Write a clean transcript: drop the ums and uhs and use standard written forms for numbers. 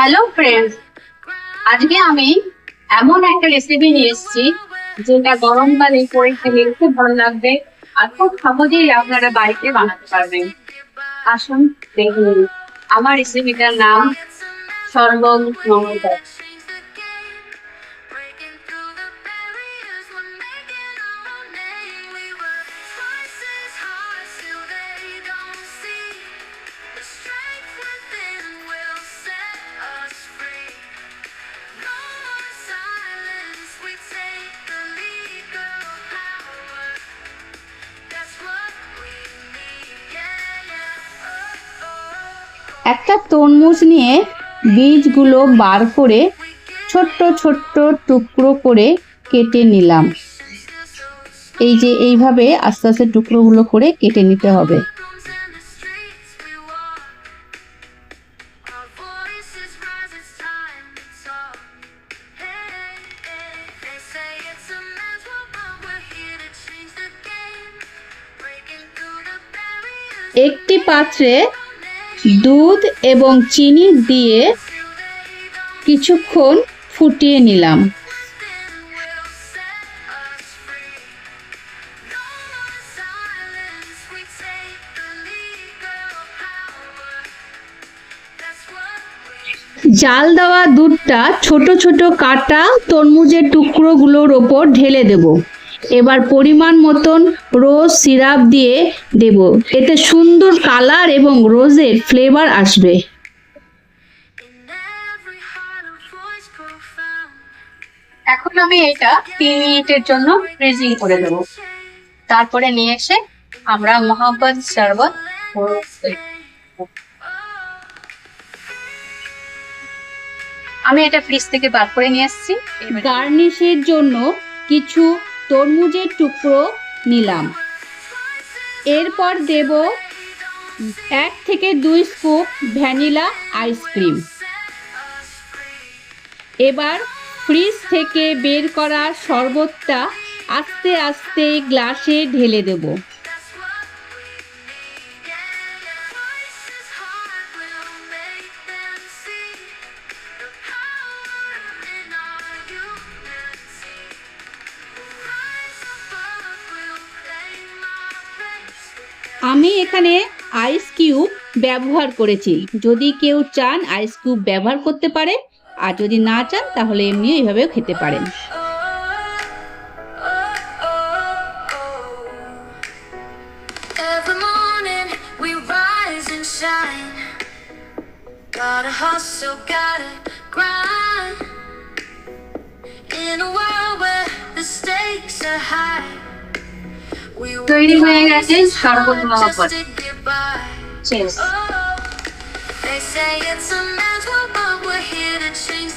Hello friends, আজকে আমি এমন একটা রেসিপি নিয়ে এসেছি যেটা গরমকালে করে খেলে খুব ভালো লাগবে আর খুব সহজেই আপনারা বাড়িতে বানাতে পারবেন। আসুন দেখুন, আমার রেসিপিটার নাম সর্বং মঙ্গল। একটা তরমুজ নিয়ে বীজগুলো বার করে ছোট্ট ছোট্ট টুকরো করে কেটে নিলাম। এই যে এইভাবে আস্তে আস্তে টুকরোগুলো করে কেটে নিতে হবে। একটি পাত্রে দুধ এবং চিনি দিয়ে কিছুক্ষণ ফুটিয়ে নিলাম। জাল দেওয়া দুধটা ছোট ছোট কাটা তরমুজের টুকরোগুলোর ওপর ঢেলে দেব। এবার পরিমাণ মতন রোজ সিরাপ দিয়ে দেব, এতে সুন্দর কালার এবং রোজের ফ্লেভার আসবে। এখন আমি এটা 3 মিনিটের জন্য ফ্রিজিং করে দেব। তারপরে নিয়ে এসে আমরা মোহাম্মদ শরবত আমি এটা ফ্রিজ থেকে বার করে নিয়ে এসেছি। গার্নিশের জন্য কিছু তরমুজের টুকরো নিলাম। এরপর দেব 1 থেকে 2 স্কুপ ভ্যানিলা আইসক্রিম। এবার ফ্রিজ থেকে বের করা শরবতটা আস্তে আস্তে গ্লাসে ঢেলে দেব। আমি এখানে আইস কিউব ব্যবহার করেছি। যদি কেউ চান আইস কিউব ব্যবহার করতে পারে, আর যদি না চান তাহলে এমনি এইভাবেও খেতে পারেন। তৈরি হয়ে গেছে শরবত Mohammad. Cheers. They say it's a man's world, but we're here to change